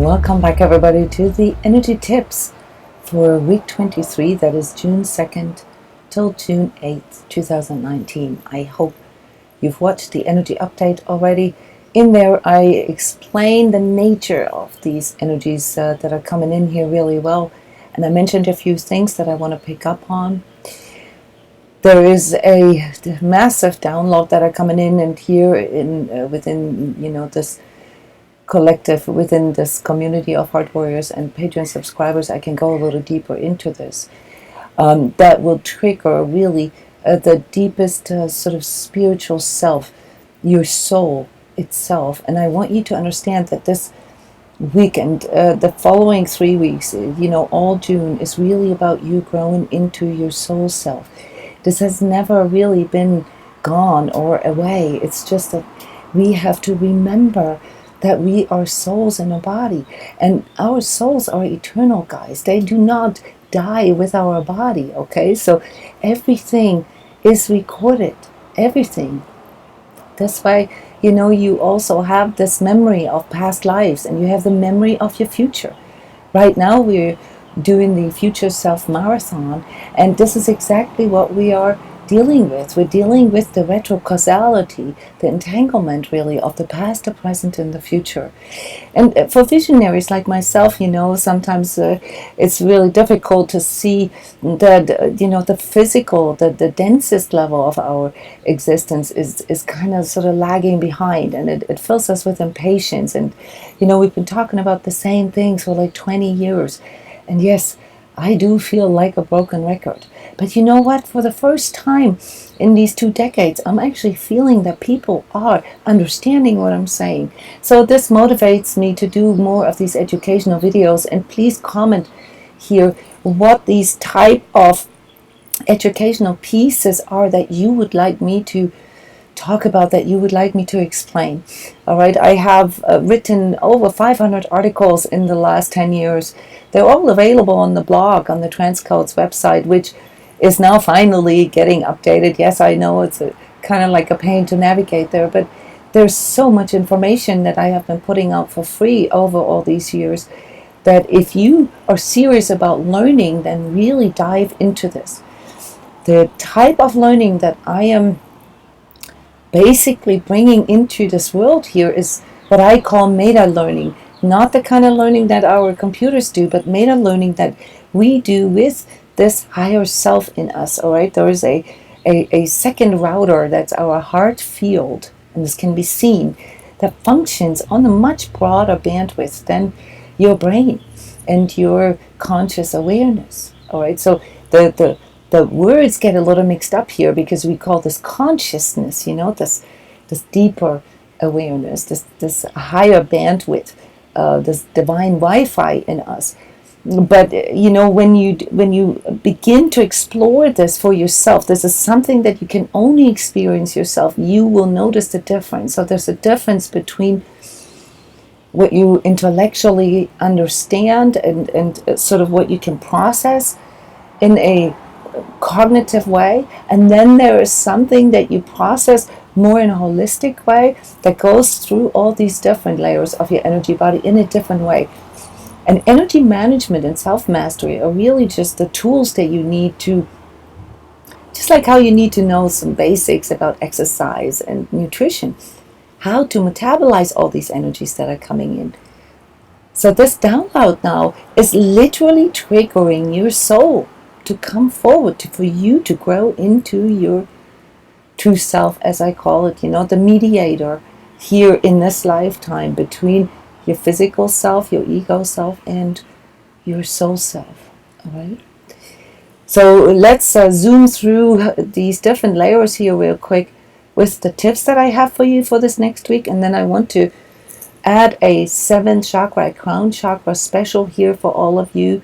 Welcome back, everybody, to the energy tips for week 23, that is June 2nd till June 8th, 2019. I hope you've watched the energy update already. In there, I explain the nature of these energies that are coming in here really well, and I mentioned a few things that I want to pick up on. There is a massive download that are coming in, and here in within this collective, within this community of heart warriors and Patreon subscribers, I can go a little deeper into this. That will trigger really the deepest sort of spiritual self, your soul itself. And I want you to understand that this weekend, the following 3 weeks, all June is really about you growing into your soul self. This has never really been gone or away. It's just that we have to remember that we are souls in a body, and our souls are eternal, guys. They do not die with our body, okay? So everything is recorded, everything. That's why, you also have this memory of past lives, and you have the memory of your future. Right now we're doing the Future Self Marathon, and this is exactly what we are dealing with. We're dealing with the retrocausality, the entanglement really of the past, the present, and the future. And for visionaries like myself, sometimes it's really difficult to see that, the physical, the densest level of our existence is kind of sort of lagging behind, and it fills us with impatience. And, we've been talking about the same things for like 20 years. And yes, I do feel like a broken record. But you know what? For the first time in these 2 decades, I'm actually feeling that people are understanding what I'm saying. So this motivates me to do more of these educational videos. And please comment here what these type of educational pieces are that you would like me to talk about, that you would like me to explain. All right, I have written over 500 articles in the last 10 years. They're all available on the blog, on the transCODES website, which is now finally getting updated. Yes, I know it's kind of like a pain to navigate there, but there's so much information that I have been putting out for free over all these years that if you are serious about learning, then really dive into this. The type of learning that I am basically bringing into this world here is what I call meta learning. Not the kind of learning that our computers do, but meta learning that we do with this higher self in us. All right, there is a second router, that's our heart field, and this can be seen, that functions on a much broader bandwidth than your brain and your conscious awareness. All right, so the words get a little mixed up here because we call this consciousness, this deeper awareness, this higher bandwidth, this divine Wi-Fi in us. But when you begin to explore this for yourself, this is something that you can only experience yourself. You will notice the difference. So there's a difference between what you intellectually understand and sort of what you can process in a cognitive way, and then there is something that you process more in a holistic way that goes through all these different layers of your energy body in a different way. And energy management and self-mastery are really just the tools that you need to, just like how you need to know some basics about exercise and nutrition, how to metabolize all these energies that are coming in. So this download now is literally triggering your soul to come forward, for you to grow into your true self, as I call it, the mediator here in this lifetime between your physical self, your ego self, and your soul self. All right. So let's zoom through these different layers here real quick with the tips that I have for you for this next week, and then I want to add a 7th chakra, a crown chakra special here for all of you,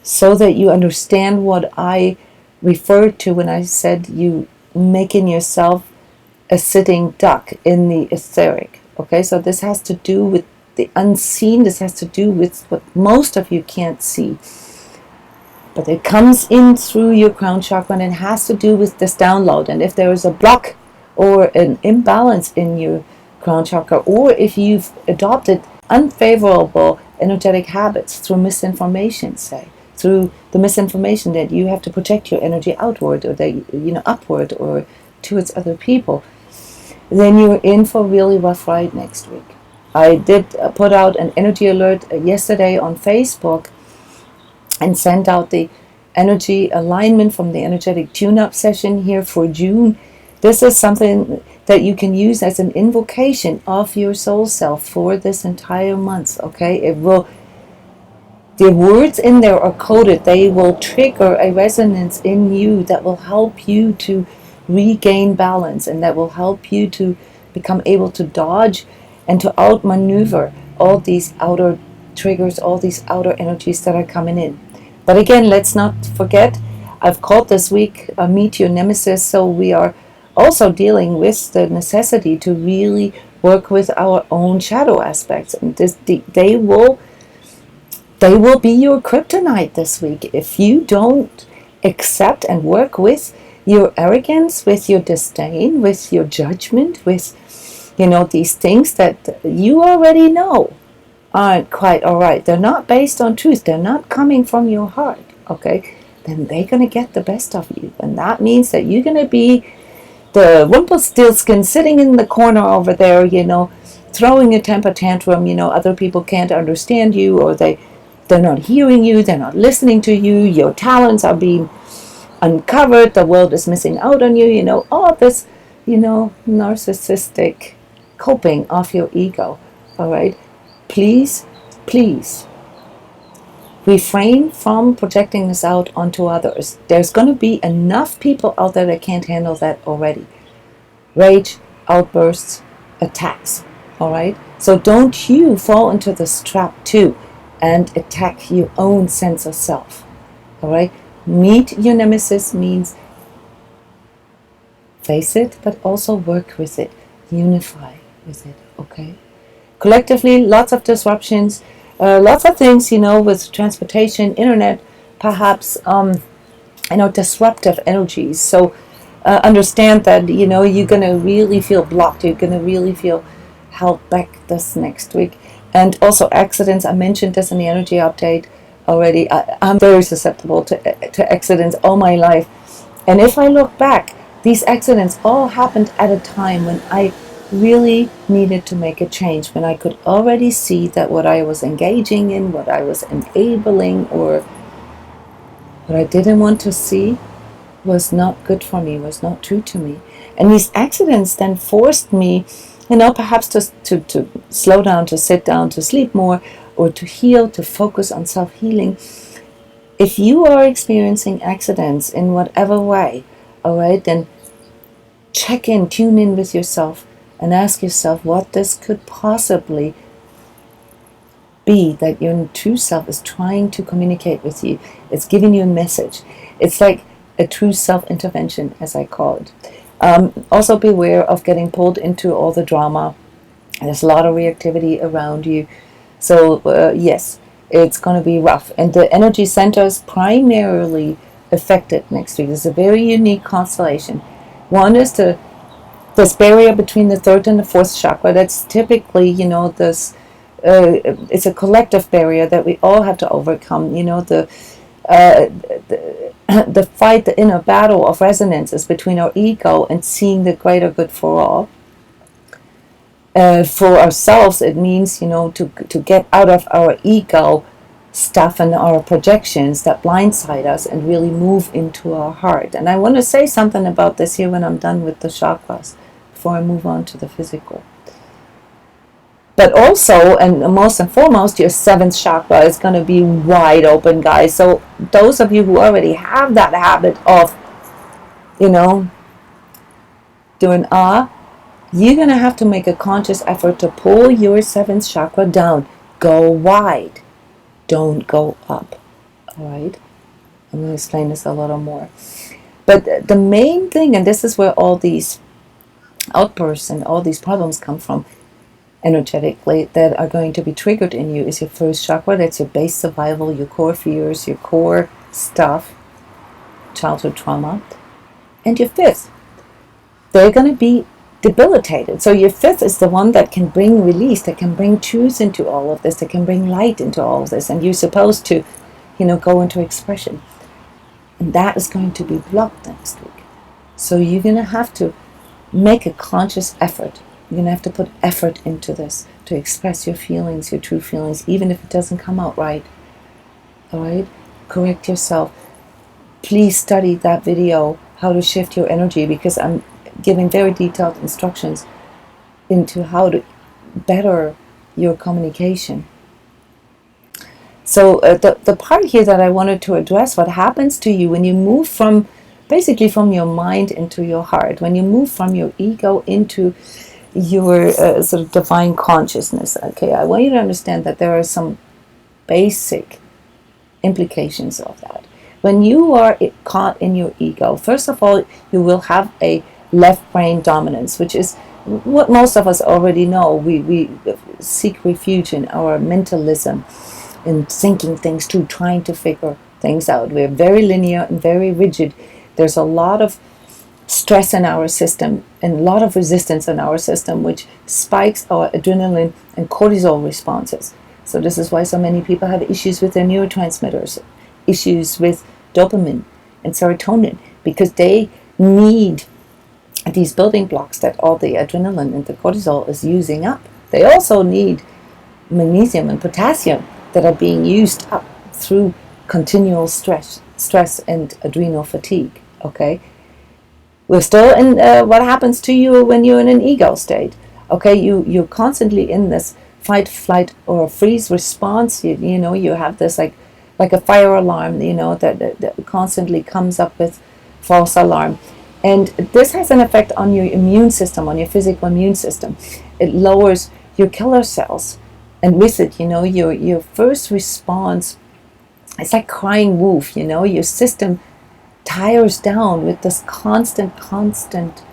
so that you understand what I referred to when I said you making yourself a sitting duck in the etheric. Okay, so this has to do with the unseen. This has to do with what most of you can't see. But it comes in through your crown chakra, and it has to do with this download. And if there is a block or an imbalance in your crown chakra, or if you've adopted unfavorable energetic habits, through misinformation, say, through the misinformation that you have to project your energy outward, or that, upward, or towards other people, then you're in for a really rough ride next week. I did put out an energy alert yesterday on Facebook and sent out the energy alignment from the energetic tune-up session here for June. This is something that you can use as an invocation of your soul self for this entire month, okay? The words in there are coded. They will trigger a resonance in you that will help you to regain balance, and that will help you to become able to dodge and to outmaneuver all these outer triggers, all these outer energies that are coming in. But again, let's not forget, I've called this week Meet Your Nemesis, so we are also dealing with the necessity to really work with our own shadow aspects, and they will be your kryptonite this week if you don't accept and work with your arrogance, with your disdain, with your judgment, with these things that you already know aren't quite all right. They're not based on truth. They're not coming from your heart, okay? Then they're going to get the best of you, and that means that you're going to be the Rumpelstiltskin sitting in the corner over there, throwing a temper tantrum. Other people can't understand you, or they're not hearing you, they're not listening to you, your talents are being uncovered, the world is missing out on you, all this, narcissistic coping of your ego, all right? Please refrain from projecting this out onto others. There's going to be enough people out there that can't handle that already. Rage, outbursts, attacks, all right? So don't you fall into this trap too and attack your own sense of self, all right? Meet your nemesis means face it, but also work with it, unify with it, okay? Collectively, lots of disruptions, lots of things, with transportation, internet, perhaps, disruptive energies. So understand that, you're going to really feel blocked. You're going to really feel held back this next week. And also accidents. I mentioned this in the energy update already. I'm very susceptible to accidents all my life. And if I look back, these accidents all happened at a time when I really needed to make a change, when I could already see that what I was engaging in, what I was enabling, or what I didn't want to see was not good for me, was not true to me. And these accidents then forced me, perhaps to slow down, to sit down, to sleep more, or to heal, to focus on self-healing. If you are experiencing accidents in whatever way, all right, then check in, tune in with yourself, and ask yourself what this could possibly be that your true self is trying to communicate with you. It's giving you a message. It's like a true self-intervention, as I call it. Also beware of getting pulled into all the drama. There's a lot of reactivity around you. So yes, it's going to be rough. And the energy centers primarily affected next week. It's a very unique constellation. One is this barrier between the 3rd and the 4th chakra. That's typically, this it's a collective barrier that we all have to overcome. The fight, the inner battle of resonances between our ego and seeing the greater good for all. For ourselves, it means, to get out of our ego stuff and our projections that blindside us and really move into our heart. And I want to say something about this here when I'm done with the chakras, before I move on to the physical. But also, and most and foremost, your 7th chakra is going to be wide open, guys. So those of you who already have that habit of, doing you're going to have to make a conscious effort to pull your 7th chakra down. Go wide. Don't go up. All right? I'm going to explain this a little more. But the main thing, and this is where all these outbursts and all these problems come from energetically, that are going to be triggered in you, is your 1st chakra. That's your base survival, your core fears, your core stuff, childhood trauma. And your 5th. They're going to be debilitated. So your fifth is the one that can bring release, that can bring truth into all of this, that can bring light into all of this, and you're supposed to, go into expression. And that is going to be blocked next week. So you're going to have to make a conscious effort. You're going to have to put effort into this, to express your feelings, your true feelings, even if it doesn't come out right. All right? Correct yourself. Please study that video, how to shift your energy, because I'm giving very detailed instructions into how to better your communication. So the part here that I wanted to address, what happens to you when you move from, basically from your mind into your heart, when you move from your ego into your sort of divine consciousness. Okay, I want you to understand that there are some basic implications of that. When you are caught in your ego, first of all, you will have a left brain dominance, which is what most of us already know. We seek refuge in our mentalism, in thinking things through, trying to figure things out. We're very linear and very rigid. There's a lot of stress in our system and a lot of resistance in our system, which spikes our adrenaline and cortisol responses. So this is why so many people have issues with their neurotransmitters, issues with dopamine and serotonin, because they need these building blocks that all the adrenaline and the cortisol is using up. They also need magnesium and potassium that are being used up through continual stress and adrenal fatigue. Okay, we're still in what happens to you when you're in an ego state. Okay, you're constantly in this fight, flight, or freeze response. You have this like a fire alarm, that constantly comes up with false alarm. And this has an effect on your immune system, on your physical immune system. It lowers your killer cells. And with it, your first response, it's like crying wolf, your system tires down with this constant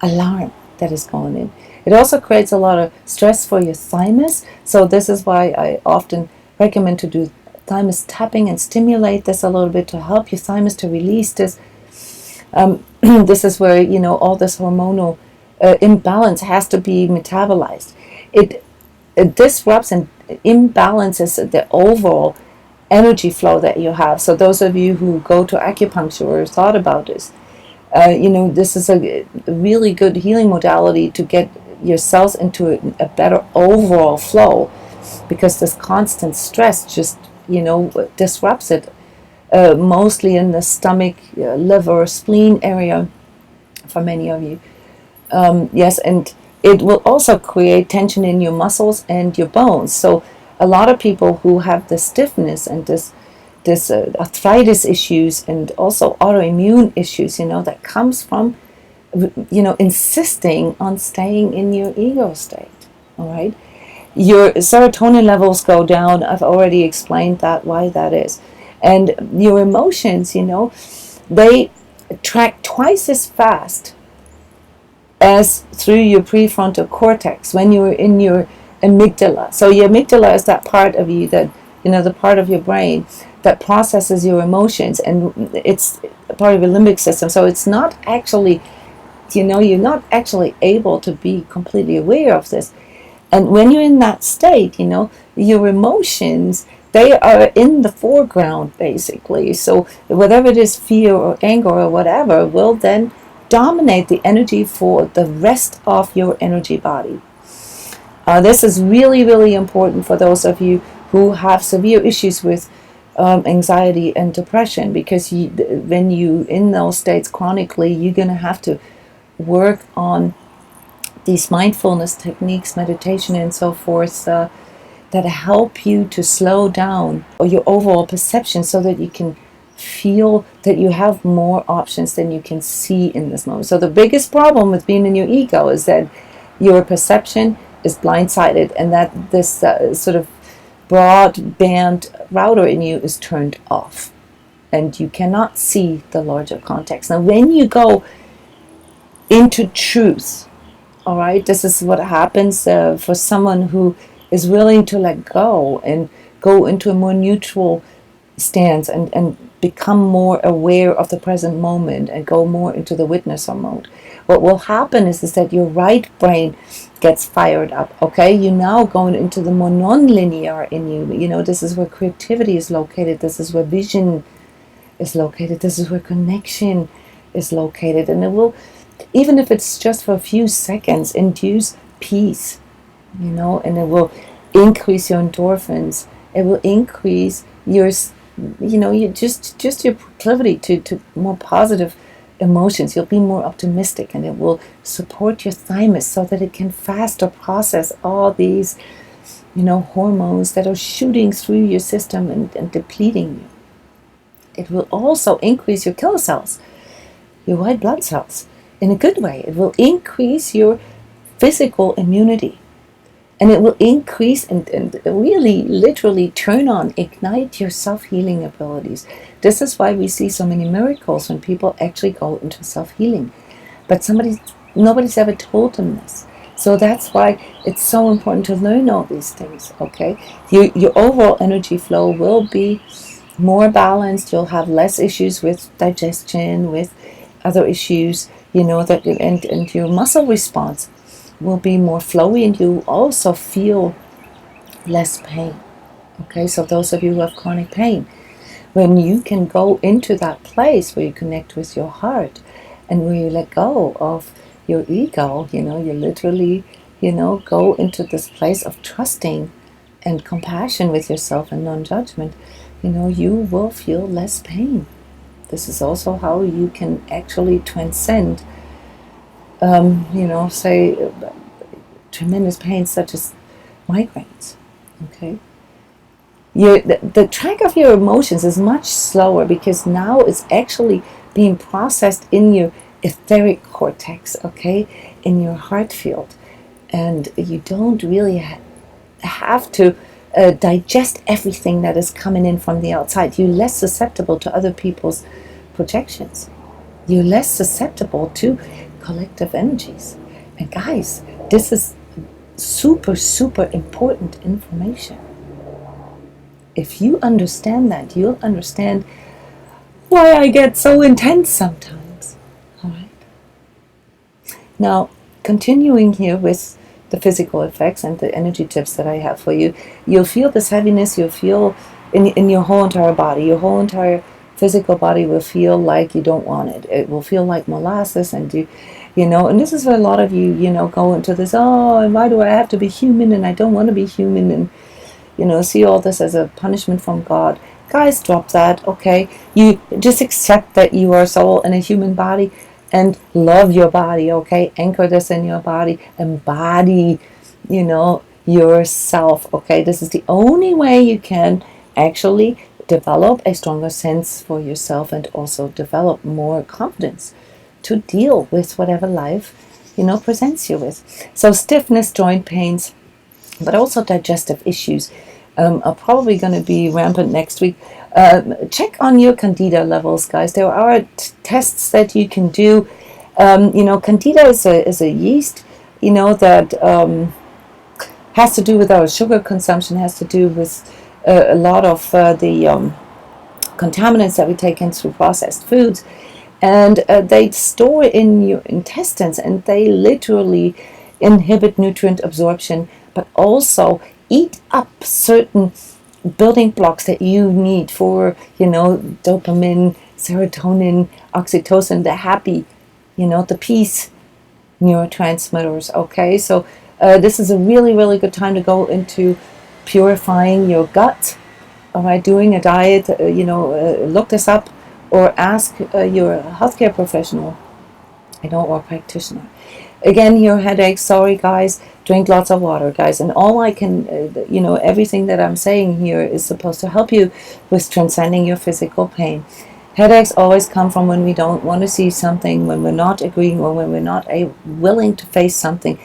alarm that is going in. It also creates a lot of stress for your thymus. So this is why I often recommend to do thymus tapping and stimulate this a little bit to help your thymus to release this. This is where, all this hormonal imbalance has to be metabolized. It disrupts and imbalances the overall energy flow that you have. So those of you who go to acupuncture or thought about this, this is a really good healing modality to get your cells into a better overall flow, because this constant stress just, disrupts it, mostly in the stomach, liver, spleen area for many of you. Yes, and it will also create tension in your muscles and your bones. So a lot of people who have the stiffness and this arthritis issues and also autoimmune issues, that comes from, insisting on staying in your ego state. All right, your serotonin levels go down. I've already explained that, why that is. And your emotions, they track twice as fast as through your prefrontal cortex when you're in your amygdala. So your amygdala is that part of you that, the part of your brain that processes your emotions, and it's part of your limbic system. So it's not actually, you're not actually able to be completely aware of this. And when you're in that state, your emotions, they are in the foreground, basically. So whatever it is, fear or anger or whatever, will then dominate the energy for the rest of your energy body. This is really, really important for those of you who have severe issues with anxiety and depression, because when you in those states chronically, you're going to have to work on these mindfulness techniques, meditation and so forth, that help you to slow down your overall perception, so that you can feel that you have more options than you can see in this moment. So the biggest problem with being in your ego is that your perception is blindsided, and that this sort of broadband router in you is turned off, and you cannot see the larger context. Now when you go into truth, all right, this is what happens for someone who is willing to let go and go into a more neutral stance and become more aware of the present moment and go more into the witnesser mode, what will happen is that your right brain gets fired up. Okay, you're now going into the more non-linear in you. You know, this is where creativity is located. This is where vision is located. This is where connection is located. And it will, even if it's just for a few seconds, induce peace, you know, and it will increase your endorphins. It will increase your, you know, you just your proclivity to more positive emotions. You'll be more optimistic, and it will support your thymus so that it can faster process all these, you know, hormones that are shooting through your system and depleting you. It will also increase your killer cells, your white blood cells, in a good way. It will increase your physical immunity, and it will increase and really literally turn on, ignite your self-healing abilities. This is why we see so many miracles when people actually go into self-healing, but nobody's ever told them this. So that's why it's so important to learn all these things. Okay, your overall energy flow will be more balanced. You'll have less issues with digestion, with other issues, you know, that and your muscle response will be more flowy, and you also feel less pain. Okay, so those of you who have chronic pain, when you can go into that place where you connect with your heart and where you let go of your ego, you know, you literally, you know, go into this place of trusting and compassion with yourself and non-judgment, you know, you will feel less pain. This is also how you can actually transcend, you know, say tremendous pain such as migraines. Okay, the track of your emotions is much slower because now it's actually being processed in your etheric cortex. Okay, in your heart field, and you don't really have to digest everything that is coming in from the outside. You're less susceptible to other people's projections. You're less susceptible to collective energies. And guys, this is super, super important information. If you understand that, you'll understand why I get so intense sometimes. All right. Now, continuing here with the physical effects and the energy tips that I have for you, you'll feel this heaviness. You'll feel in your whole entire body. Your whole entire physical body will feel like you don't want it. It will feel like molasses, and you know, and this is where a lot of you, you know, go into this, oh, and why do I have to be human, and I don't want to be human, and, you know, see all this as a punishment from God. Guys, drop that, okay? You just accept that you are a soul in a human body, and love your body, okay? Anchor this in your body. Embody, you know, yourself, okay? This is the only way you can actually develop a stronger sense for yourself, and also develop more confidence to deal with whatever life, you know, presents you with. So stiffness, joint pains, but also digestive issues are probably going to be rampant next week. Check on your candida levels, guys. There are tests that you can do. You know, candida is a yeast, you know, that has to do with our sugar consumption, has to do with a lot of the contaminants that we take in through processed foods, and they store in your intestines, and they literally inhibit nutrient absorption, but also eat up certain building blocks that you need for, you know, dopamine, serotonin, oxytocin, the happy, you know, the peace neurotransmitters. Okay, so this is a really, really good time to go into purifying your gut. All right, doing a diet, you know, look this up, or ask your healthcare professional, you know, or practitioner. Again, your headaches, sorry guys, drink lots of water, guys. And all I can, you know, everything that I'm saying here is supposed to help you with transcending your physical pain. Headaches always come from when we don't want to see something, when we're not agreeing, or when we're not willing to face something.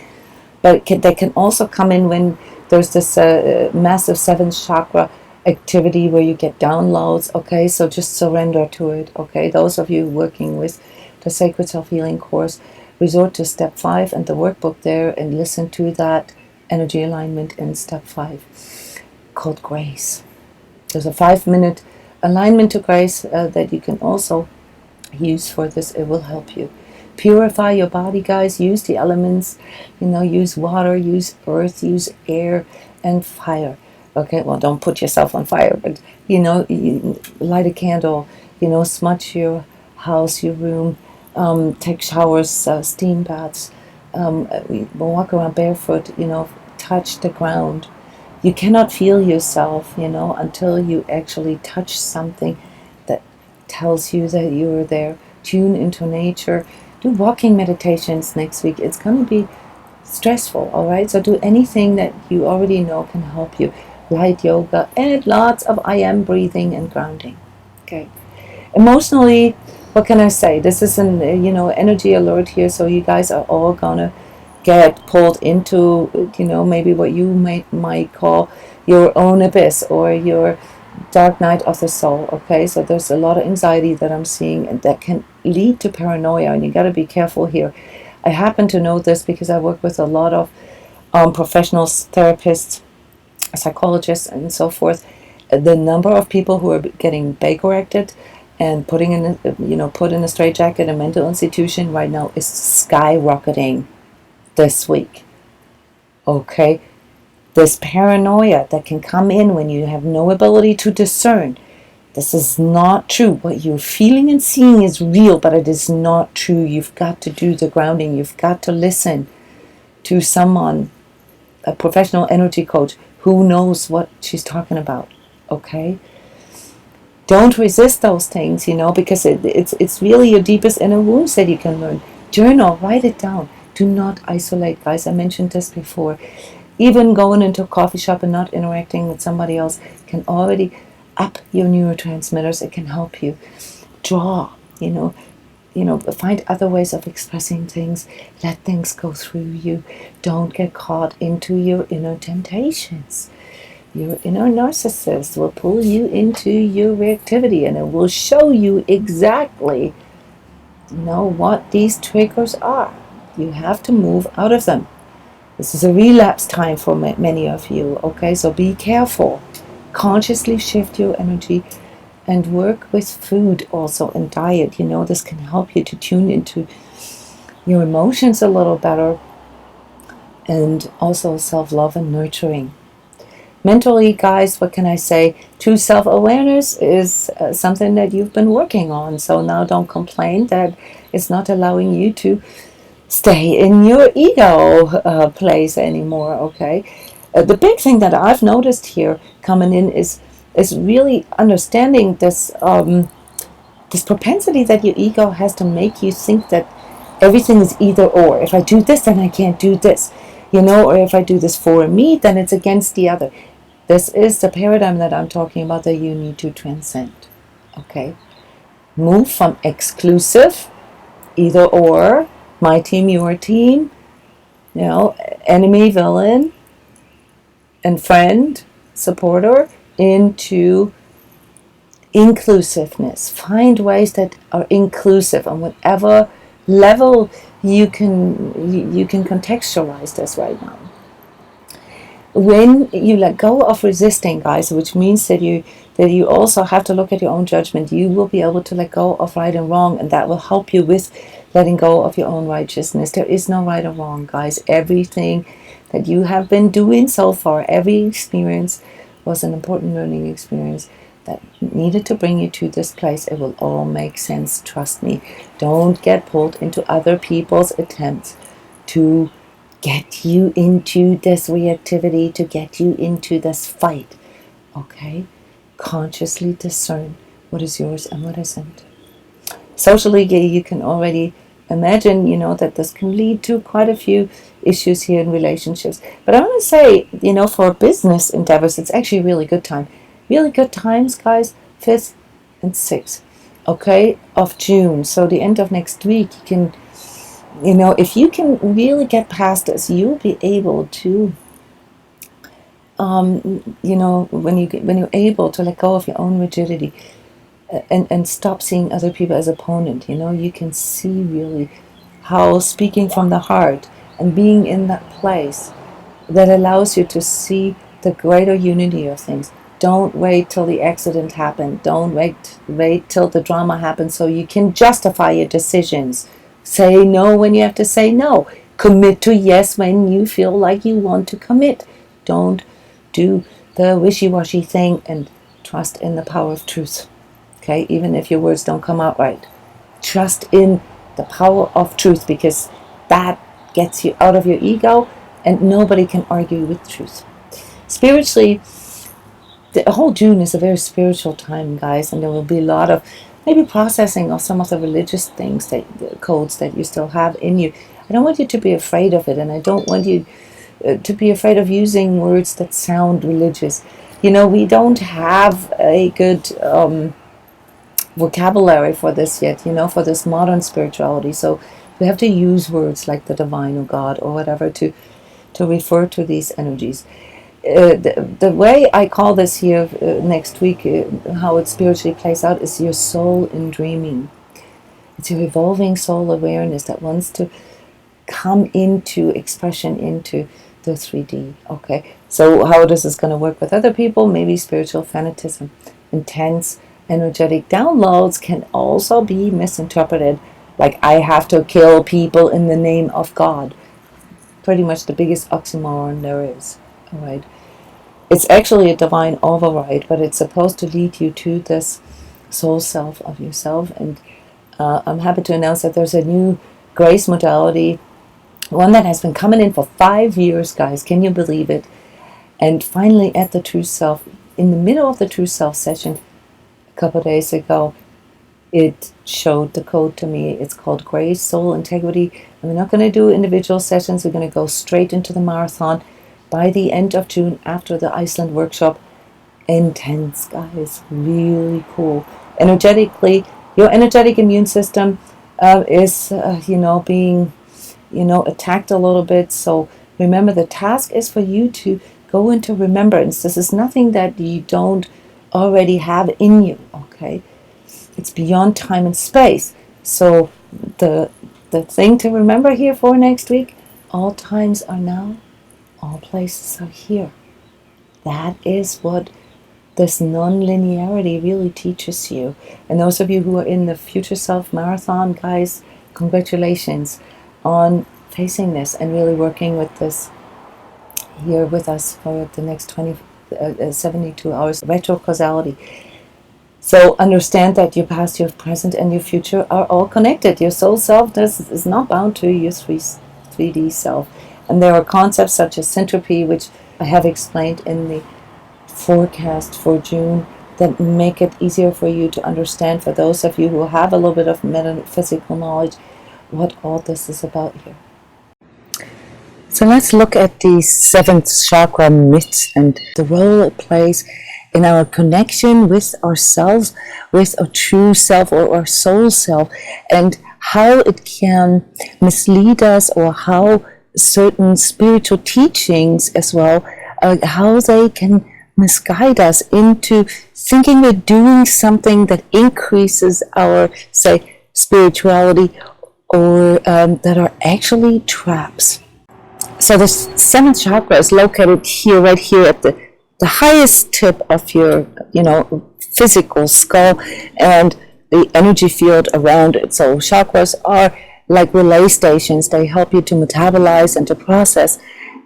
But they can also come in when there's this massive 7th chakra activity where you get downloads. Okay, so just surrender to it. Okay, those of you working with the Sacred Self-Healing course, resort to step 5 and the workbook there, and listen to that energy alignment in step 5 called grace. There's a 5-minute alignment to grace that you can also use for this. It will help you purify your body, guys. Use the elements, use water, use earth, use air and fire. Okay, well, don't put yourself on fire, but you light a candle, smudge your house, your room, take showers, steam baths, walk around barefoot, touch the ground. You cannot feel yourself, until you actually touch something that tells you that you are there. Tune into nature. Do walking meditations next week. It's going to be stressful, all right? So do anything that you already know can help you. Light yoga and lots of I am breathing and grounding. Okay. Emotionally, what can I say? This is an energy alert here, so you guys are all gonna get pulled into maybe what you might call your own abyss or your dark night of the soul. Okay, so there's a lot of anxiety that I'm seeing, and that can lead to paranoia, and you got to be careful here. I happen to know this because I work with a lot of professionals, therapists, psychologists, and so forth. The number of people who are getting Baker-acted and put in a straitjacket, a mental institution right now is skyrocketing this week. Okay, this paranoia that can come in when you have no ability to discern. This is not true. What you're feeling and seeing is real, but it is not true. You've got to do the grounding. You've got to listen to someone, a professional energy coach, who knows what she's talking about. Okay? Don't resist those things, because it's really your deepest inner wounds that you can learn. Journal, write it down. Do not isolate, guys. I mentioned this before. Even going into a coffee shop and not interacting with somebody else can already up your neurotransmitters. It can help you. Draw, find other ways of expressing things. Let things go through you. Don't get caught into your inner temptations. Your inner narcissist will pull you into your reactivity, and it will show you exactly what these triggers are. You have to move out of them. This is a relapse time for many of you, okay? So be careful. Consciously shift your energy and work with food also and diet. This can help you to tune into your emotions a little better, and also self-love and nurturing. Mentally, guys, what can I say? True self-awareness is something that you've been working on. So now don't complain that it's not allowing you to stay in your ego place anymore, okay? The big thing that I've noticed here coming in is really understanding this this propensity that your ego has to make you think that everything is either or. If I do this, then I can't do this, or if I do this for me, then it's against the other. This is the paradigm that I'm talking about that you need to transcend, okay? Move from exclusive, either or, my team, your team, enemy, villain, and friend, supporter, into inclusiveness. Find ways that are inclusive on whatever level you can contextualize this right now. When you let go of resisting, guys, which means that you also have to look at your own judgment, you will be able to let go of right and wrong, and that will help you with letting go of your own righteousness. There is no right or wrong, guys. Everything that you have been doing so far, every experience was an important learning experience that needed to bring you to this place. It will all make sense, trust me. Don't get pulled into other people's attempts to get you into this reactivity, to get you into this fight, okay? Consciously discern what is yours and what isn't. Socially, you can already imagine, that this can lead to quite a few issues here in relationships. But I want to say, for business endeavors, it's actually a really good time. Really good times, guys, 5th and 6th, okay, of June. So the end of next week, you can, if you can really get past this, you'll be able to, when you're able to let go of your own rigidity, and stop seeing other people as opponent, you can see really how speaking from the heart and being in that place that allows you to see the greater unity of things. Don't wait till the accident happened. Don't wait till the drama happens so you can justify your decisions. Say no when you have to say no. Commit to yes when you feel like you want to commit. Don't do the wishy-washy thing, and trust in the power of truth. Okay, even if your words don't come out right. Trust in the power of truth, because that gets you out of your ego, and nobody can argue with truth. Spiritually, the whole June is a very spiritual time, guys, and there will be a lot of maybe processing of some of the religious things, the codes that you still have in you. I don't want you to be afraid of it, and I don't want you to be afraid of using words that sound religious. You know, we don't have a good vocabulary for this yet, you know, for this modern spirituality. So we have to use words like the divine or God or whatever to refer to these energies. The way I call this here next week, how it spiritually plays out, is your soul in dreaming. It's your evolving soul awareness that wants to come into expression, into the 3D. Okay, so how this is going to work with other people, maybe spiritual fanatism. Intense energetic downloads can also be misinterpreted like I have to kill people in the name of God. Pretty much the biggest oxymoron there is. All right, it's actually a divine override, but it's supposed to lead you to this soul self of yourself. And I'm happy to announce that there's a new grace modality, one that has been coming in for 5 years, guys. Can you believe it? And finally, at the True Self, in the middle of the True Self session a couple of days ago, it showed the code to me. It's called Grace Soul Integrity. And we're not going to do individual sessions. We're going to go straight into the marathon by the end of June, after the Iceland workshop. Intense, guys. Really cool. Energetically, your energetic immune system is, being, attacked a little bit. So remember, the task is for you to go into remembrance. This is nothing that you don't already have in you, okay? It's beyond time and space. So the thing to remember here for next week, all times are now, all places are here. That is what this non-linearity really teaches you. And those of you who are in the Future Self Marathon, guys, congratulations on facing this and really working with this here with us for the next 72 hours. Retro causality. So understand that your past, your present, and your future are all connected. Your soul self is not bound to your 3D self. And there are concepts such as syntropy, which I have explained in the forecast for June, that make it easier for you to understand, for those of you who have a little bit of metaphysical knowledge, what all this is about here. So let's look at the 7th chakra myths and the role it plays in our connection with ourselves, with our true self or our soul self, and how it can mislead us, or how certain spiritual teachings as well, how they can misguide us into thinking we're doing something that increases our, say, spirituality, or that are actually traps. So the 7th chakra is located here, right here at the highest tip of your, physical skull, and the energy field around it. So chakras are like relay stations. They help you to metabolize and to process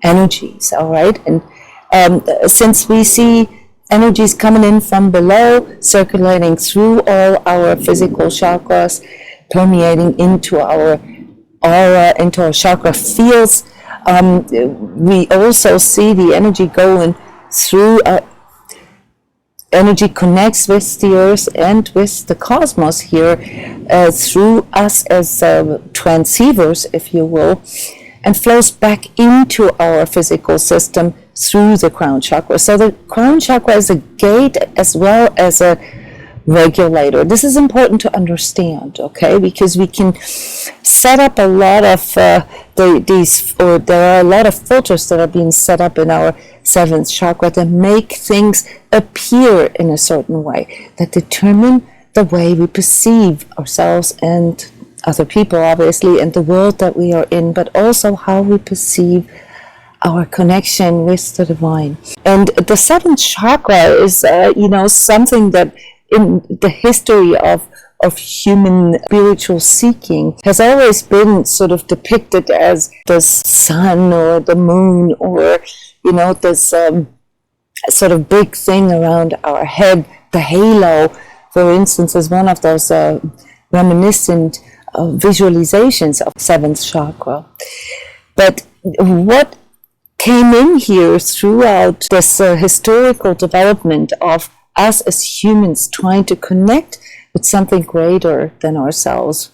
energies, all right? And since we see energies coming in from below, circulating through all our physical chakras, permeating into our aura, into our chakra fields, we also see the energy going through. Energy connects with the earth and with the cosmos here, through us as transceivers, if you will, and flows back into our physical system through the crown chakra. So the crown chakra is a gate as well as a regulator. This is important to understand, okay? Because we can set up a lot of there are a lot of filters that are being set up in our 7th chakra that make things appear in a certain way, that determine the way we perceive ourselves and other people, obviously, and the world that we are in, but also how we perceive our connection with the divine. And the 7th chakra is, something that in the history of human spiritual seeking has always been sort of depicted as the sun or the moon, or, this sort of big thing around our head. The halo, for instance, is one of those reminiscent visualizations of 7th chakra. But what came in here throughout this historical development of us as humans trying to connect with something greater than ourselves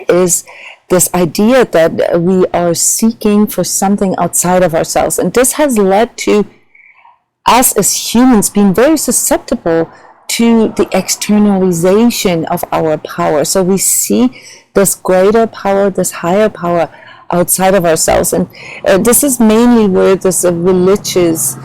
is this idea that we are seeking for something outside of ourselves. And this has led to us as humans being very susceptible to the externalization of our power. So we see this greater power, this higher power outside of ourselves. And this is mainly where this religious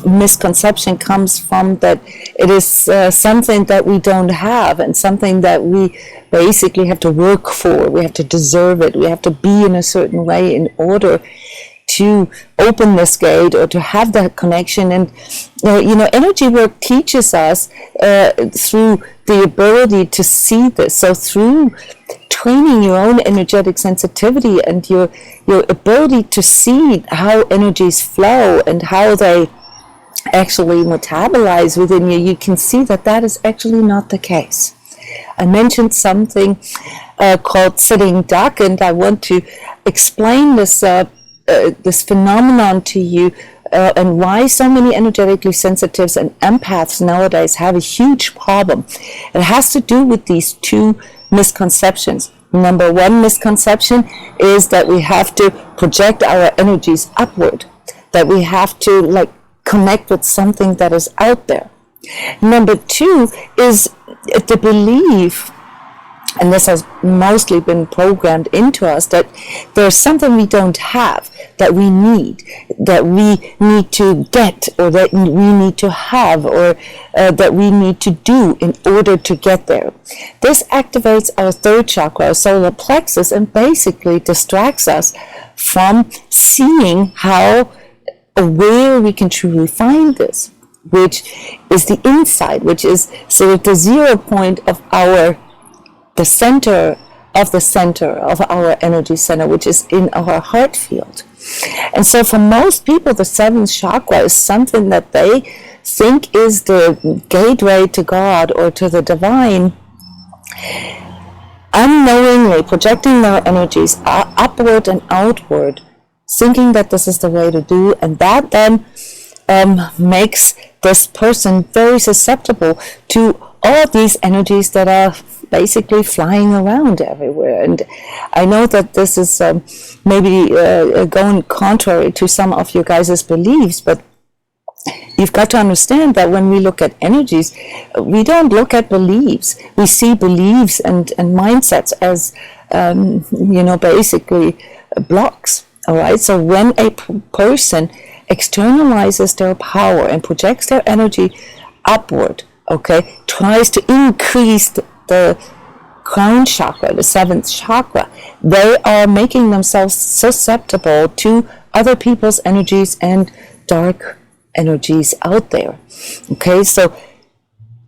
misconception comes from, that it is something that we don't have, and something that we basically have to work for. We have to deserve it. We have to be in a certain way in order to open this gate or to have that connection. And energy work teaches us through the ability to see this. So through training your own energetic sensitivity and your ability to see how energies flow and how they actually metabolize within you, you can see that that is actually not the case. I mentioned something called sitting duck, and I want to explain this this phenomenon to you, and why so many energetically sensitives and empaths nowadays have a huge problem. It has to do with these two misconceptions. Number one misconception is that we have to project our energies upward, that we have to connect with something that is out there. Number two is the belief, and this has mostly been programmed into us, that there's something we don't have, that we need to get, or that we need to have, or that we need to do in order to get there. This activates our 3rd chakra, our solar plexus, and basically distracts us from seeing how or where we can truly find this, which is the inside, which is sort of the 0 point of the center of our energy center, which is in our heart field. And so for most people, the 7th chakra is something that they think is the gateway to God or to the divine, unknowingly projecting their energies upward and outward, thinking that this is the way to do, and that then makes this person very susceptible to all these energies that are basically flying around everywhere. And I know that this is maybe going contrary to some of you guys' beliefs, but you've got to understand that when we look at energies, we don't look at beliefs. We see beliefs and mindsets as basically blocks. All right, so when a person externalizes their power and projects their energy upward, okay, tries to increase the crown chakra, the 7th chakra, they are making themselves susceptible to other people's energies and dark energies out there. Okay, so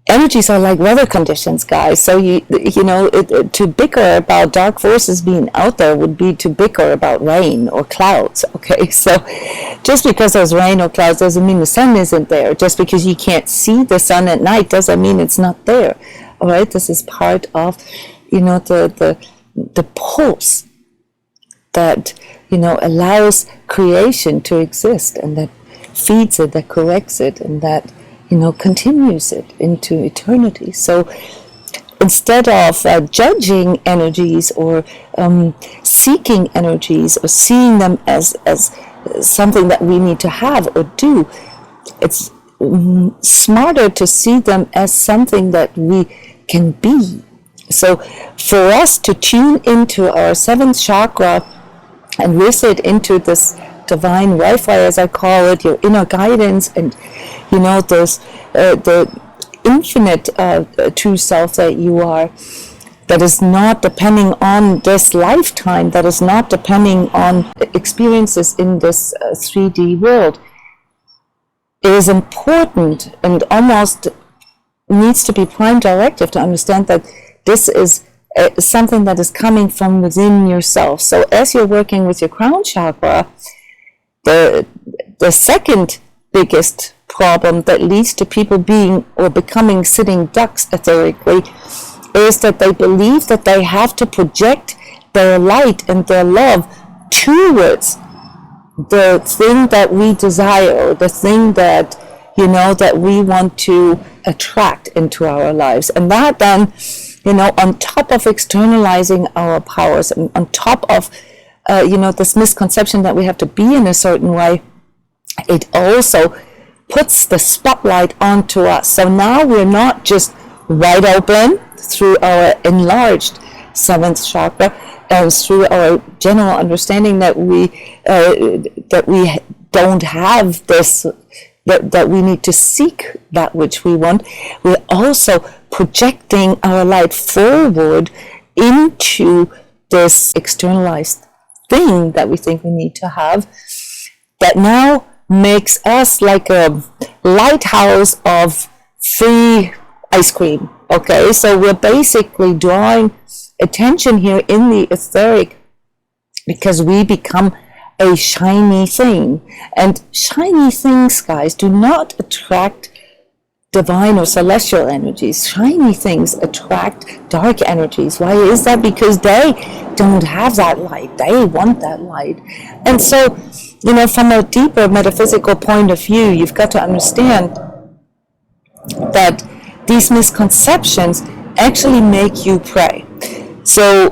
energies are like weather conditions, guys. So to bicker about dark forces being out there would be to bicker about rain or clouds. Okay, so just because there's rain or clouds doesn't mean the sun isn't there. Just because you can't see the sun at night doesn't mean it's not there. All right, this is part of the pulse that allows creation to exist, and that feeds it, that corrects it, and that continues it into eternity. So instead of judging energies or seeking energies or seeing them as something that we need to have or do, it's smarter to see them as something that we can be. So for us to tune into our 7th chakra and visit into this divine Wi-Fi, as I call it, your inner guidance, and those the infinite true self that you are, that is not depending on this lifetime, that is not depending on experiences in this 3D world, is important and almost needs to be prime directive to understand that this is something that is coming from within yourself. So as you're working with your crown chakra, the second biggest problem that leads to people being or becoming sitting ducks etherically is that they believe that they have to project their light and their love towards the thing that we desire, or the thing that, you know, that we want to attract into our lives. And that then, you know, on top of externalizing our powers, and on top of, you know, this misconception that we have to be in a certain way, it also puts the spotlight onto us. So now we're not just wide open through our enlarged 7th chakra, and through our general understanding that we don't have this, that we need to seek that which we want. We're also projecting our light forward into this externalized thing that we think we need to have, that now makes us like a lighthouse of free ice cream. Okay, so we're basically drawing attention here in the etheric because we become a shiny thing. And shiny things, guys, do not attract divine or celestial energies. Shiny things attract dark energies. Why is that? Because they don't have that light. They want that light. And so, you know, from a deeper metaphysical point of view, you've got to understand that these misconceptions actually make you pray. So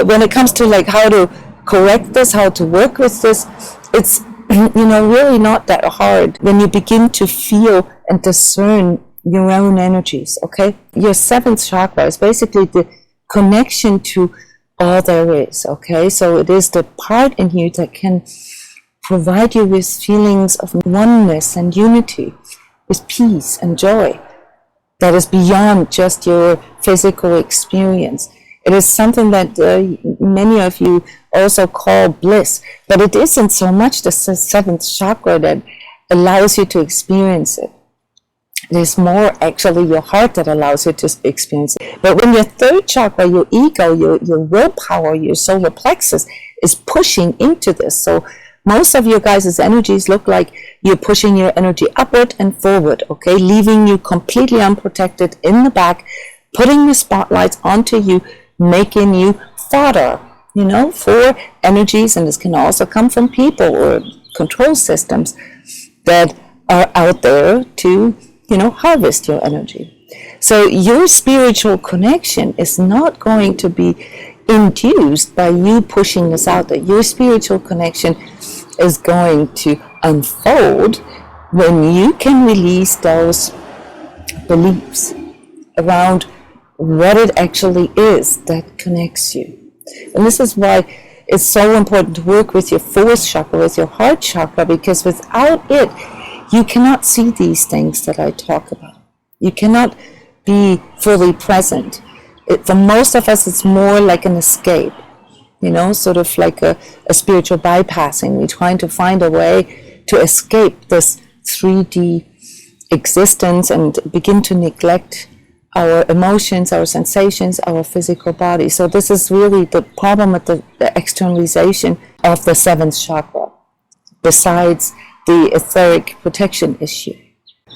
when it comes to like how to correct this, how to work with this, it's, you know, really not that hard when you begin to feel and discern your own energies. Okay, your 7th chakra is basically the connection to all there is. Okay, so it is the part in you that can provide you with feelings of oneness and unity, with peace and joy that is beyond just your physical experience. It is something that many of you also call bliss, but it isn't so much the 7th chakra that allows you to experience it. It is more actually your heart that allows you to experience it. But when your 3rd chakra, your ego, your willpower, your solar plexus is pushing into this, so most of your guys' energies look like you're pushing your energy upward and forward, okay, leaving you completely unprotected in the back, putting the spotlights onto you, making you fodder, you know, for energies. And this can also come from people or control systems that are out there to, you know, harvest your energy. So your spiritual connection is not going to be induced by you pushing this out there. Your spiritual connection is going to unfold when you can release those beliefs around what it actually is that connects you. And this is why it's so important to work with your 4th chakra, with your heart chakra, because without it, you cannot see these things that I talk about. You cannot be fully present. For most of us, it's more like an escape, you know, sort of like a spiritual bypassing. We're trying to find a way to escape this 3D existence and begin to neglect our emotions, our sensations, our physical body. So this is really the problem with the externalization of the 7th chakra, besides the etheric protection issue.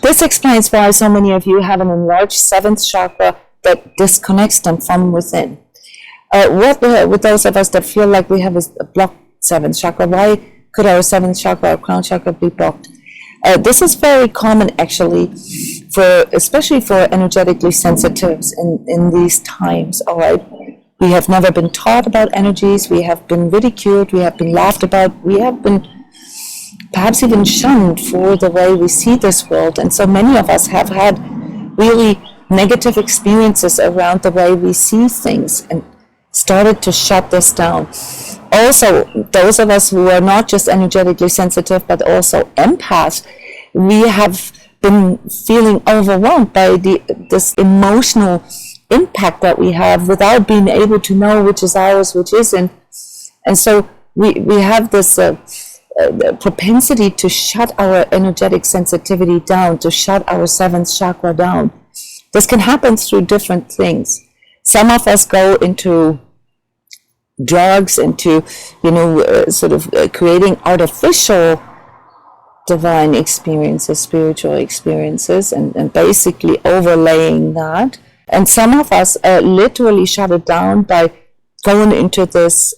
This explains why so many of you have an enlarged 7th chakra that disconnects them from within. What with those of us that feel like we have a blocked 7th chakra, why could our 7th chakra, our crown chakra, be blocked? This is very common actually, especially for energetically sensitives in these times. All right, we have never been taught about energies. We have been ridiculed. We have been laughed about. We have been perhaps even shunned for the way we see this world. And so many of us have had really negative experiences around the way we see things and started to shut this down. Also, those of us who are not just energetically sensitive, but also empaths, we have been feeling overwhelmed by this emotional impact that we have without being able to know which is ours, which isn't. And so we have this propensity to shut our energetic sensitivity down, to shut our 7th chakra down. This can happen through different things. Some of us go into drugs, into, sort of creating artificial divine experiences, spiritual experiences, and basically overlaying that. And some of us literally shut it down by going into this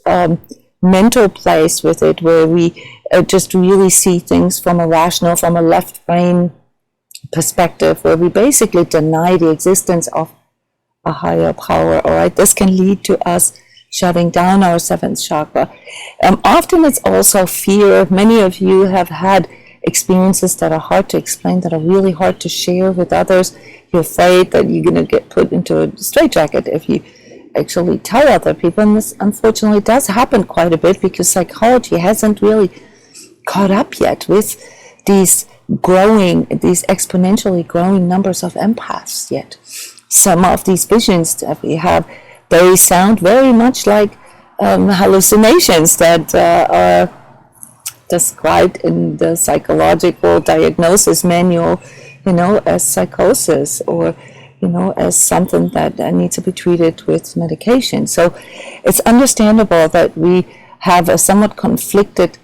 mental place with it, where we just really see things from a rational, from a left brain perspective, where we basically deny the existence of a higher power. All right, this can lead to us shutting down our 7th chakra. Often it's also fear. Many of you have had experiences that are hard to explain, that are really hard to share with others. You're afraid that you're going to get put into a straitjacket if you actually tell other people. And this unfortunately does happen quite a bit, because psychology hasn't really caught up yet with these exponentially growing numbers of empaths yet. Some of these visions that we have, they sound very much like hallucinations that are described in the psychological diagnosis manual, as psychosis, or, as something that needs to be treated with medication. So it's understandable that we have a somewhat conflicted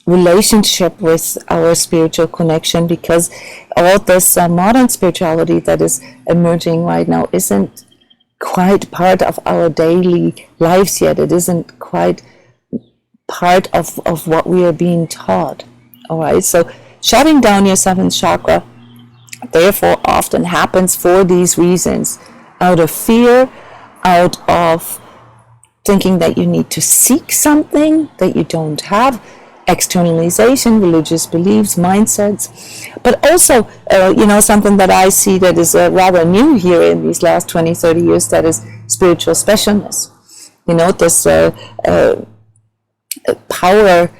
relationship with our spiritual connection, because all this modern spirituality that is emerging right now isn't quite part of our daily lives yet. It isn't quite part of what we are being taught. All right, so shutting down your 7th chakra therefore often happens for these reasons: out of fear, out of thinking that you need to seek something that you don't have, externalization, religious beliefs, mindsets, but also, something that I see that is rather new here in these last 20, 30 years, that is spiritual specialness. This power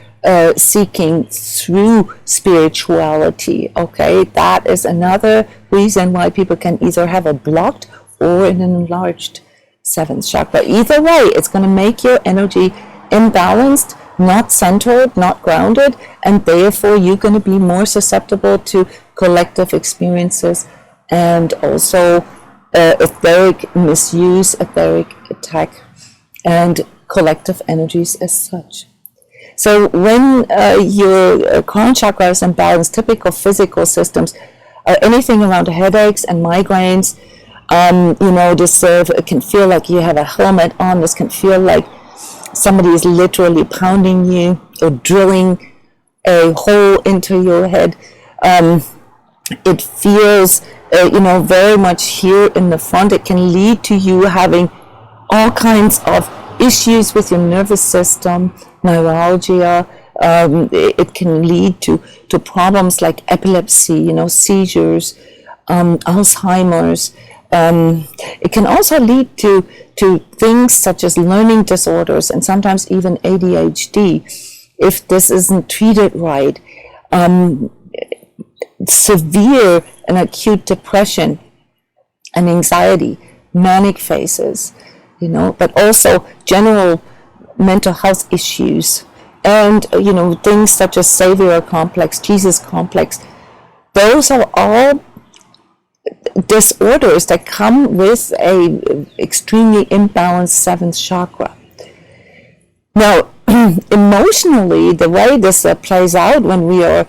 seeking through spirituality. Okay, that is another reason why people can either have a blocked or an enlarged 7th chakra. Either way, it's going to make your energy imbalanced, not centered, not grounded, and therefore you're going to be more susceptible to collective experiences and also etheric misuse, etheric attack, and collective energies as such. So when your crown chakra is imbalanced, typical physical systems are anything around headaches and migraines. This can feel like you have a helmet on. This can feel like somebody is literally pounding you or drilling a hole into your head. It feels, very much here in the front. It can lead to you having all kinds of issues with your nervous system, neuralgia. It can lead to problems like epilepsy, seizures, Alzheimer's. It can also lead to things such as learning disorders and sometimes even ADHD if this isn't treated right. Severe and acute depression and anxiety, manic phases, but also general mental health issues, and things such as Savior complex, Jesus complex. Those are all disorders that come with a extremely imbalanced 7th chakra. Now, emotionally, the way this plays out when we are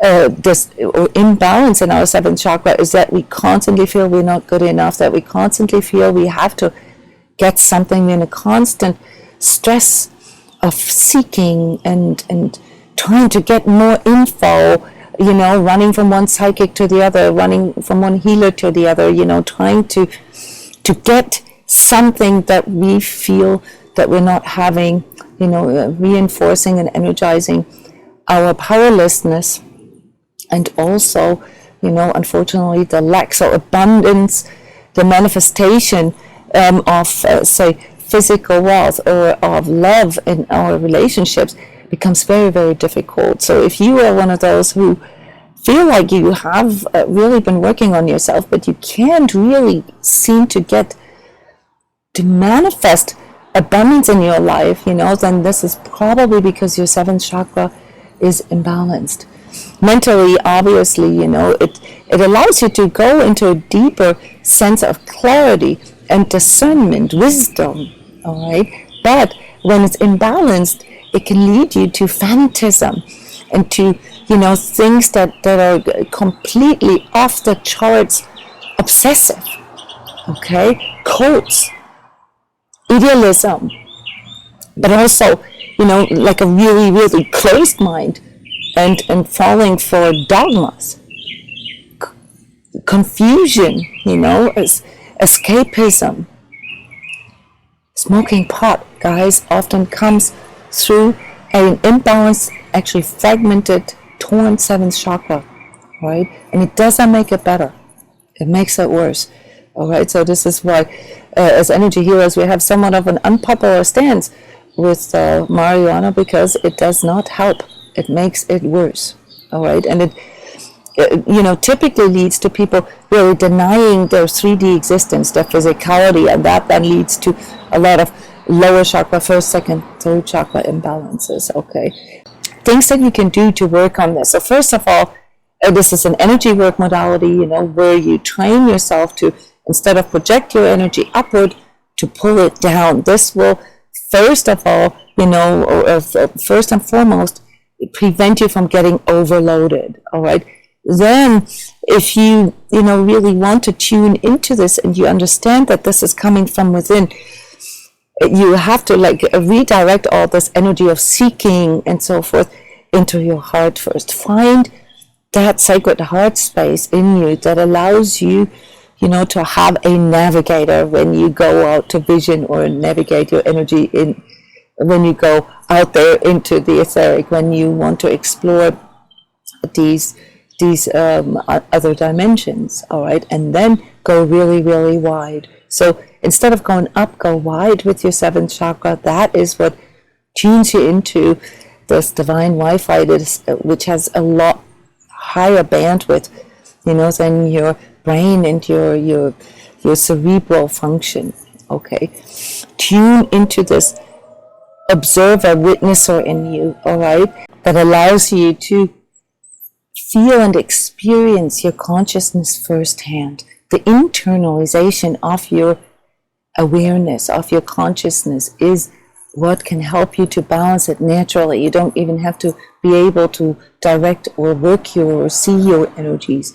imbalance in our 7th chakra is that we constantly feel we're not good enough, that we constantly feel we have to get something, in a constant stress of seeking and trying to get more info, running from one psychic to the other, running from one healer to the other, trying to get something that we feel that we're not having, reinforcing and energizing our powerlessness. And also, unfortunately, the lack, so abundance, the manifestation of, say, physical wealth or of love in our relationships becomes very, very difficult. So if you are one of those who feel like you have really been working on yourself, but you can't really seem to get manifest abundance in your life, then this is probably because your 7th chakra is imbalanced. Mentally, obviously, it allows you to go into a deeper sense of clarity and discernment, wisdom, all right? But when it's imbalanced, it can lead you to phantasm and to, things that are completely off the charts, obsessive, okay? Cults, idealism, but also, like a really, really closed mind and falling for dogmas, confusion, escapism. Smoking pot, guys, often comes through an imbalanced, actually fragmented, torn 7th chakra, right? And it doesn't make it better. It makes it worse. All right, so this is why, as energy healers, we have somewhat of an unpopular stance with marijuana, because it does not help. It makes it worse. All right, and it typically leads to people really denying their 3D existence, their physicality, and that then leads to a lot of lower chakra, 1st, 2nd, 3rd chakra imbalances. Okay, things that you can do to work on this. So first of all, this is an energy work modality, where you train yourself to, instead of project your energy upward, to pull it down. This will, first of all, first and foremost, prevent you from getting overloaded. All right. Then, if you really want to tune into this and you understand that this is coming from within, you have to redirect all this energy of seeking and so forth into your heart first. Find that sacred heart space in you that allows you, to have a navigator when you go out to vision or navigate your energy in, when you go out there into the etheric, when you want to explore these other dimensions, all right, and then go really, really wide. So instead of going up, go wide with your 7th chakra. That is what tunes you into this divine Wi-Fi, which has a lot higher bandwidth, than your brain and your cerebral function. Okay, tune into this observer, witnesser in you, all right, that allows you to feel and experience your consciousness firsthand. The internalization of your awareness, of your consciousness, is what can help you to balance it naturally. You don't even have to be able to direct or work or see your energies.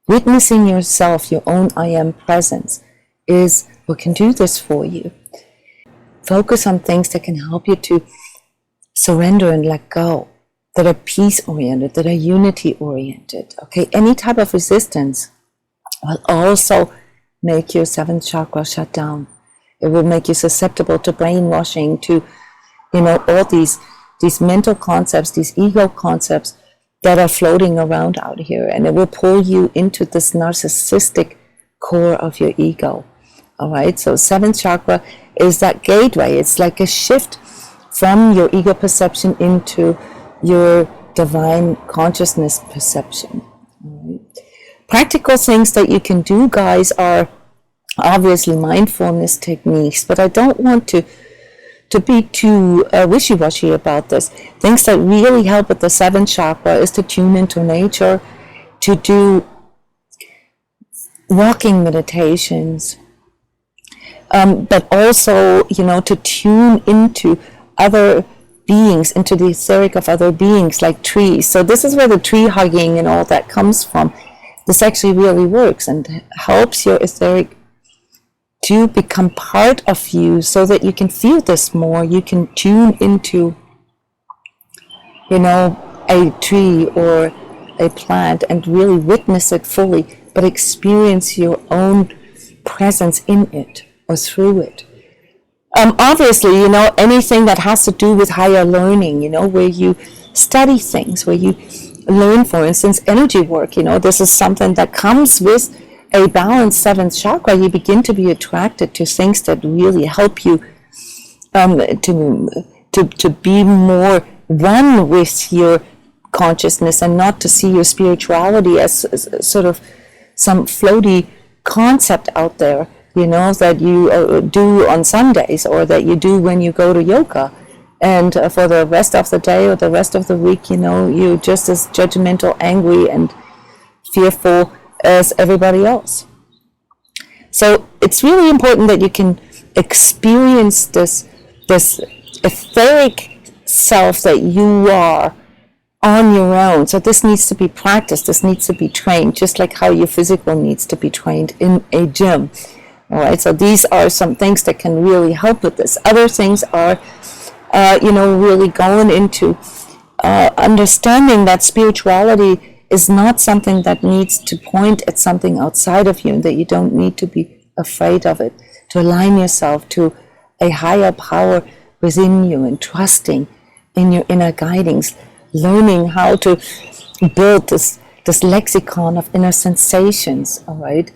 Witnessing yourself, your own I am presence, is what can do this for you. Focus on things that can help you to surrender and let go, that are peace-oriented, that are unity-oriented. Okay, any type of resistance will also make your 7th chakra shut down. It will make you susceptible to brainwashing, to, all these mental concepts, these ego concepts that are floating around out here. And it will pull you into this narcissistic core of your ego. All right, so 7th chakra is that gateway. It's like a shift from your ego perception into your divine consciousness perception. All right. Practical things that you can do, guys, are obviously mindfulness techniques, but I don't want to be too wishy-washy about this. Things that really help with the 7th chakra is to tune into nature, to do walking meditations, but also, to tune into other beings, into the etheric of other beings, like trees. So this is where the tree hugging and all that comes from. This actually really works and helps your etheric to become part of you, so that you can feel this more. You can tune into, a tree or a plant and really witness it fully, but experience your own presence in it or through it. Obviously, anything that has to do with higher learning, where you study things, where you learn, for instance, energy work, this is something that comes with a balanced 7th chakra. You begin to be attracted to things that really help you to be more one with your consciousness, and not to see your spirituality as sort of some floaty concept out there, you know, that you do on Sundays, or that you do when you go to yoga. And for the rest of the day or the rest of the week, you know, you're just as judgmental, angry, and fearful as everybody else. So it's really important that you can experience this etheric self that you are on your own. So this needs to be practiced, this needs to be trained, just like how your physical needs to be trained in a gym. All right, so these are some things that can really help with this. Other things are, you know, really going into understanding that spirituality is not something that needs to point at something outside of you, and that you don't need to be afraid of it, to align yourself to a higher power within you, and trusting in your inner guidings, learning how to build this lexicon of inner sensations, all right?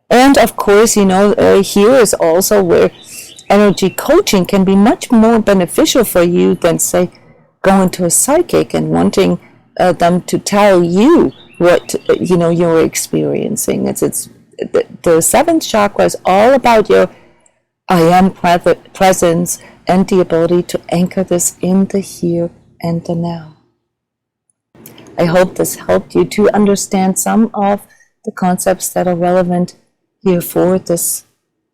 And of course, you know, here is also where energy coaching can be much more beneficial for you than, say, going to a psychic and wanting them to tell you what, you know, you're experiencing. It's the seventh chakra is all about your I am presence and the ability to anchor this in the here and the now. I hope this helped you to understand some of the concepts that are relevant here for this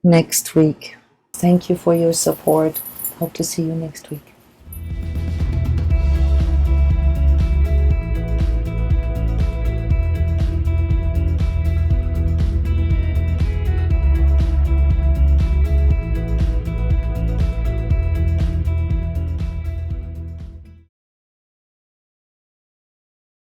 next week. Thank you for your support. Hope to see you next week.